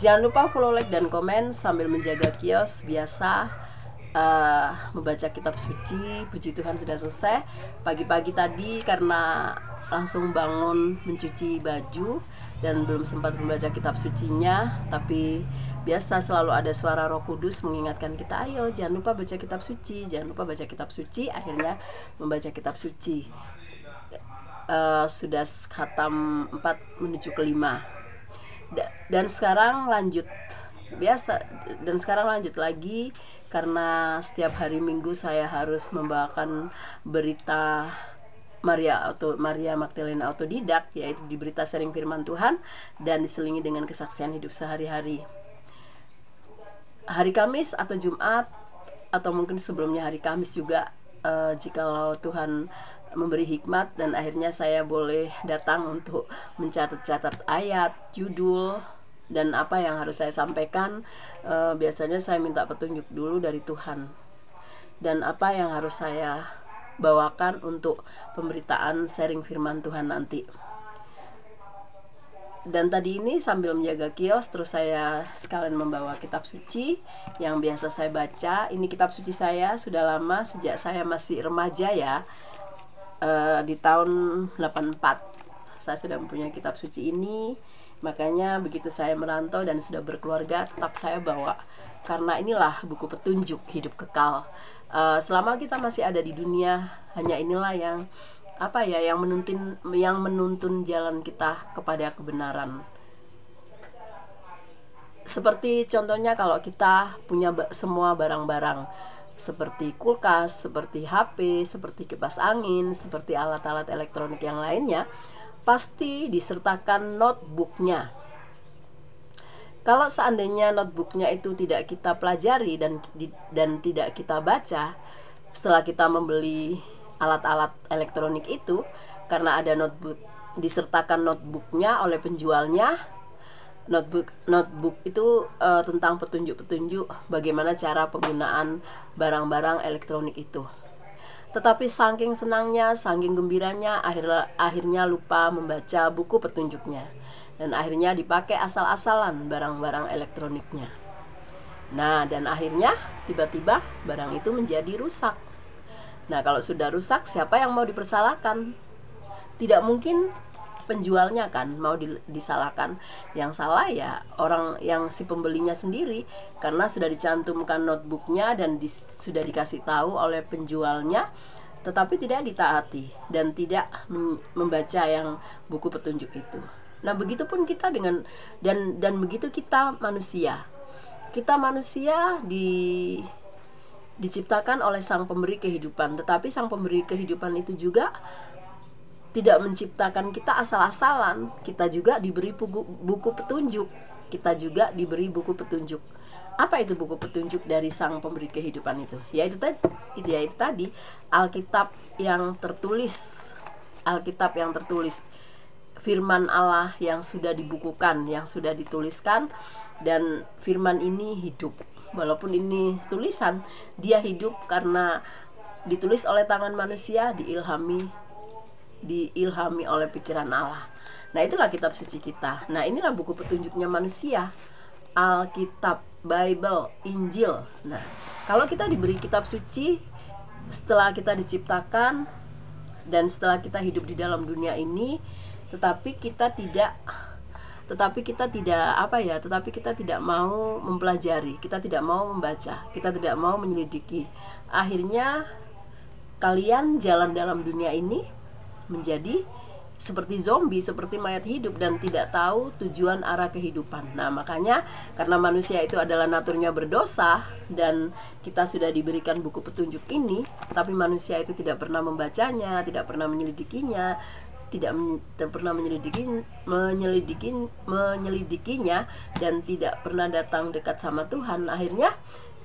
Jangan lupa follow, like, dan komen sambil menjaga kios biasa. Membaca kitab suci. Puji Tuhan sudah selesai. Pagi-pagi tadi karena langsung bangun mencuci baju dan belum sempat membaca kitab sucinya, tapi biasa selalu ada suara Roh Kudus mengingatkan kita, ayo jangan lupa baca kitab suci, jangan lupa baca kitab suci. Akhirnya membaca kitab suci. Sudah khatam 4 menuju ke 5. Dan sekarang lanjut lagi karena setiap hari Minggu saya harus membawakan berita Maria Magdalena Autodidak, yaitu di berita sharing firman Tuhan dan diselingi dengan kesaksian hidup sehari-hari. Hari Kamis atau Jumat atau mungkin sebelumnya hari Kamis juga, jikalau Tuhan memberi hikmat dan akhirnya saya boleh datang untuk mencatat-catat ayat, judul, dan apa yang harus saya sampaikan. Biasanya saya minta petunjuk dulu dari Tuhan dan apa yang harus saya bawakan untuk pemberitaan sharing firman Tuhan nanti. Dan tadi ini sambil menjaga kios, terus saya sekalian membawa kitab suci yang biasa saya baca. Ini kitab suci saya sudah lama, sejak saya masih remaja ya, di tahun 84 saya sudah mempunyai kitab suci ini. Makanya begitu saya merantau dan sudah berkeluarga, tetap saya bawa, karena inilah buku petunjuk hidup kekal. Selama kita masih ada di dunia, hanya inilah yang menuntun jalan kita kepada kebenaran. Seperti contohnya kalau kita punya semua barang-barang seperti kulkas, seperti HP, seperti kipas angin, seperti alat-alat elektronik yang lainnya, pasti disertakan notebooknya. Kalau seandainya notebooknya itu tidak kita pelajari dan tidak kita baca setelah kita membeli alat-alat elektronik itu, karena ada notebook, disertakan notebooknya oleh penjualnya. Notebook itu tentang petunjuk-petunjuk bagaimana cara penggunaan barang-barang elektronik itu. Tetapi saking senangnya, saking gembiranya, akhirnya lupa membaca buku petunjuknya, dan akhirnya dipakai asal-asalan barang-barang elektroniknya. Nah, dan akhirnya tiba-tiba barang itu menjadi rusak. Nah, kalau sudah rusak, siapa yang mau dipersalahkan? Tidak mungkin penjualnya kan mau disalahkan. Yang salah ya orang yang si pembelinya sendiri, karena sudah dicantumkan notebooknya dan sudah dikasih tahu oleh penjualnya, tetapi tidak ditaati dan tidak membaca yang buku petunjuk itu. Nah, begitupun kita dengan dan begitu kita manusia. Kita manusia diciptakan oleh Sang Pemberi kehidupan, tetapi Sang Pemberi kehidupan itu juga tidak menciptakan kita asal-asalan. Kita juga diberi buku petunjuk. Kita juga diberi buku petunjuk. Apa itu buku petunjuk dari Sang Pemberi kehidupan itu? Yaitu tadi Alkitab yang tertulis. Alkitab yang tertulis, firman Allah yang sudah dibukukan, yang sudah dituliskan, dan firman ini hidup. Walaupun ini tulisan, dia hidup karena ditulis oleh tangan manusia, diilhami oleh pikiran Allah. Nah, itulah kitab suci kita. Nah, inilah buku petunjuknya manusia. Alkitab, Bible, Injil. Nah, kalau kita diberi kitab suci setelah kita diciptakan dan setelah kita hidup di dalam dunia ini, tetapi kita tidak mau mempelajari, kita tidak mau membaca, kita tidak mau menyelidiki. Akhirnya kalian jalan dalam dunia ini menjadi seperti zombie, seperti mayat hidup, dan tidak tahu tujuan arah kehidupan. Nah, makanya karena manusia itu adalah naturnya berdosa dan kita sudah diberikan buku petunjuk ini, tapi manusia itu tidak pernah membacanya, tidak pernah menyelidikinya, tidak pernah menyelidikinya, dan tidak pernah datang dekat sama Tuhan. Akhirnya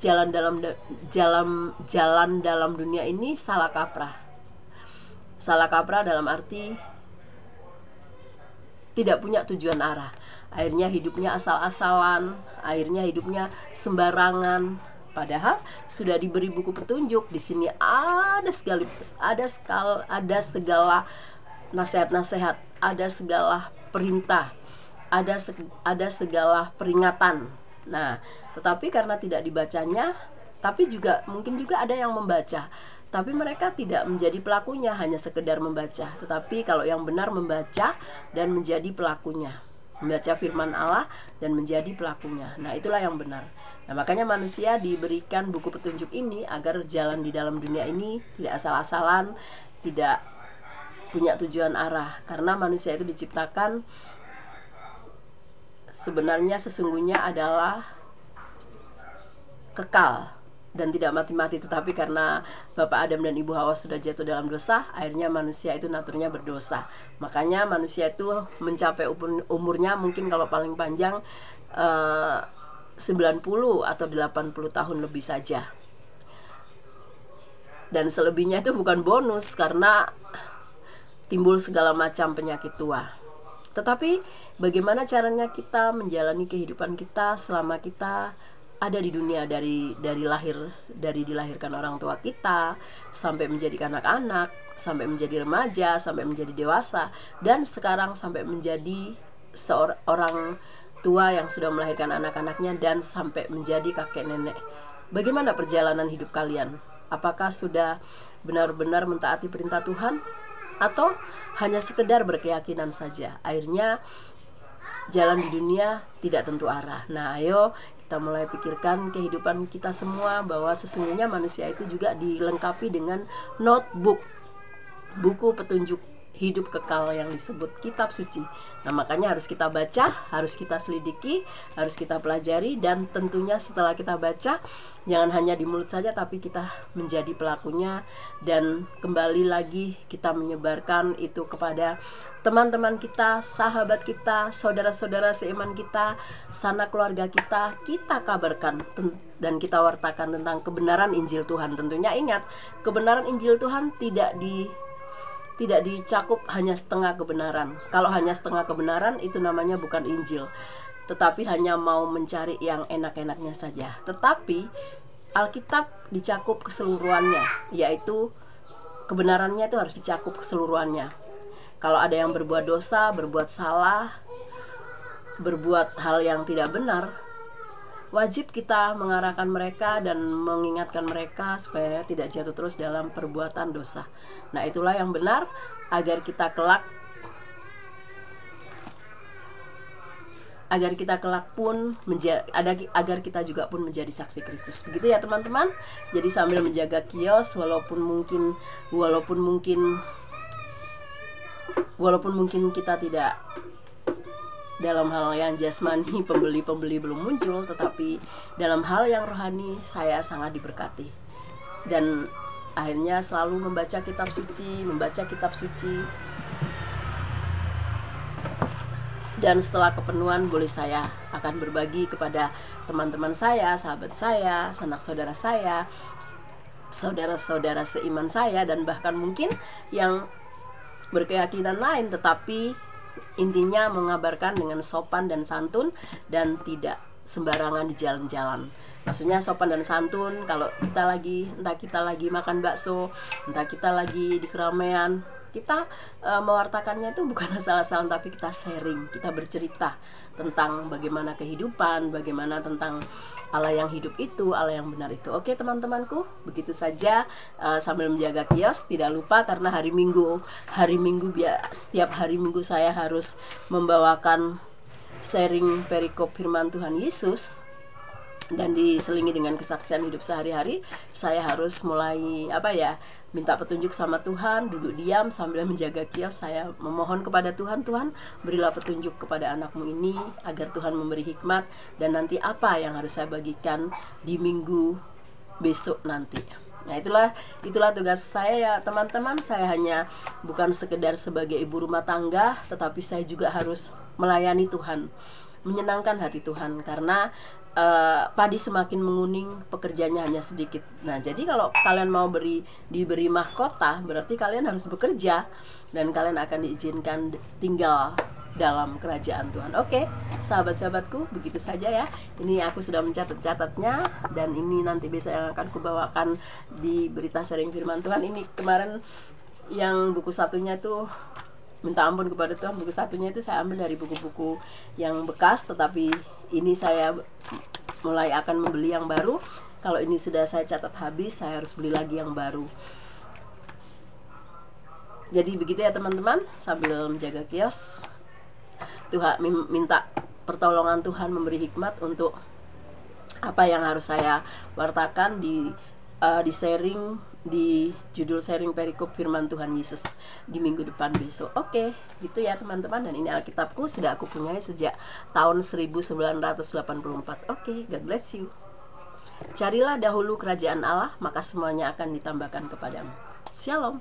jalan dalam dunia ini salah kaprah. Salah kaprah dalam arti tidak punya tujuan arah. Akhirnya hidupnya asal-asalan, akhirnya hidupnya sembarangan. Padahal sudah diberi buku petunjuk. Di sini ada segala nasihat-nasihat, ada segala perintah, ada segala peringatan. Nah, tetapi karena tidak dibacanya, tapi juga mungkin juga ada yang membaca, tapi mereka tidak menjadi pelakunya, hanya sekedar membaca. Tetapi kalau yang benar membaca dan menjadi pelakunya, membaca firman Allah dan menjadi pelakunya. Nah, itulah yang benar. Nah, makanya manusia diberikan buku petunjuk ini agar jalan di dalam dunia ini tidak asal-asalan, tidak punya tujuan arah. Karena manusia itu diciptakan sebenarnya sesungguhnya adalah kekal dan tidak mati-mati, tetapi karena Bapak Adam dan Ibu Hawa sudah jatuh dalam dosa, akhirnya manusia itu naturnya berdosa. Makanya manusia itu mencapai umurnya mungkin kalau paling panjang 90 atau 80 tahun lebih saja. Dan selebihnya itu bukan bonus karena timbul segala macam penyakit tua. Tetapi bagaimana caranya kita menjalani kehidupan kita selama kita ada di dunia, dari dilahirkan orang tua kita sampai menjadi anak-anak, sampai menjadi remaja, sampai menjadi dewasa, dan sekarang sampai menjadi seorang tua yang sudah melahirkan anak-anaknya dan sampai menjadi kakek nenek. Bagaimana perjalanan hidup kalian? Apakah sudah benar-benar mentaati perintah Tuhan? Atau hanya sekedar berkeyakinan saja? Akhirnya jalan di dunia tidak tentu arah. Nah, ayo kita mulai pikirkan kehidupan kita semua, bahwa sesungguhnya manusia itu juga dilengkapi dengan notebook, buku petunjuk hidup kekal yang disebut kitab suci. Nah, makanya harus kita baca, harus kita selidiki, harus kita pelajari, dan tentunya setelah kita baca, jangan hanya di mulut saja, tapi kita menjadi pelakunya, dan kembali lagi kita menyebarkan itu kepada teman-teman kita, sahabat kita, saudara-saudara seiman kita, sanak keluarga kita. Kita kabarkan dan kita wartakan tentang kebenaran Injil Tuhan. Tentunya ingat, kebenaran Injil Tuhan tidak dicakup hanya setengah kebenaran. Kalau hanya setengah kebenaran, itu namanya bukan Injil, tetapi hanya mau mencari yang enak-enaknya saja. Tetapi Alkitab dicakup keseluruhannya, yaitu kebenarannya itu harus dicakup keseluruhannya. Kalau ada yang berbuat dosa, berbuat salah, berbuat hal yang tidak benar, wajib kita mengarahkan mereka dan mengingatkan mereka supaya tidak jatuh terus dalam perbuatan dosa. Nah, itulah yang benar agar kita kelak pun agar kita juga pun menjadi saksi Kristus. Begitu ya teman-teman. Jadi sambil menjaga kios, walaupun mungkin kita tidak dalam hal yang jasmani, pembeli belum muncul, tetapi dalam hal yang rohani saya sangat diberkati. Dan akhirnya selalu membaca kitab suci. Dan setelah kepenuhan boleh saya akan berbagi kepada teman-teman saya, sahabat saya, sanak saudara saya, saudara-saudara seiman saya, dan bahkan mungkin yang berkeyakinan lain, tetapi intinya mengabarkan dengan sopan dan santun dan tidak sembarangan di jalan-jalan. Maksudnya sopan dan santun kalau entah kita lagi makan bakso, entah kita lagi di keramaian, kita mewartakannya itu bukan asal-asalan, tapi kita sharing, kita bercerita tentang bagaimana kehidupan, bagaimana tentang Allah yang hidup itu, Allah yang benar itu. Oke teman-temanku, begitu saja. Sambil menjaga kios, tidak lupa karena setiap hari Minggu saya harus membawakan sharing perikop firman Tuhan Yesus, dan diselingi dengan kesaksian hidup sehari-hari. Saya harus mulai minta petunjuk sama Tuhan, duduk diam sambil menjaga kios. Saya memohon kepada Tuhan, Tuhan berilah petunjuk kepada anakmu ini agar Tuhan memberi hikmat, dan nanti apa yang harus saya bagikan di minggu besok nanti. Nah, itulah tugas saya ya teman-teman. Saya hanya bukan sekedar sebagai ibu rumah tangga, tetapi saya juga harus melayani Tuhan, menyenangkan hati Tuhan, karena padi semakin menguning, pekerjanya hanya sedikit. Nah, jadi kalau kalian mau diberi mahkota, berarti kalian harus bekerja, dan kalian akan diizinkan tinggal dalam kerajaan Tuhan. Oke, sahabat-sahabatku, begitu saja ya. Ini aku sudah mencatat-catatnya, dan ini nanti besok yang akan kubawakan di berita sharing firman Tuhan. Ini kemarin yang buku satunya tuh minta ampun kepada Tuhan. Buku satunya itu saya ambil dari buku-buku yang bekas, tetapi ini saya mulai akan membeli yang baru. Kalau ini sudah saya catat habis, saya harus beli lagi yang baru. Jadi begitu ya teman-teman, sambil menjaga kios, Tuhan minta pertolongan Tuhan, memberi hikmat untuk apa yang harus saya wartakan di sharing, di judul sharing perikop firman Tuhan Yesus di minggu depan besok. Oke, gitu ya teman-teman. Dan ini Alkitabku sudah aku punyai sejak tahun 1984. Oke, God bless you. Carilah dahulu kerajaan Allah, maka semuanya akan ditambahkan kepadamu. Shalom.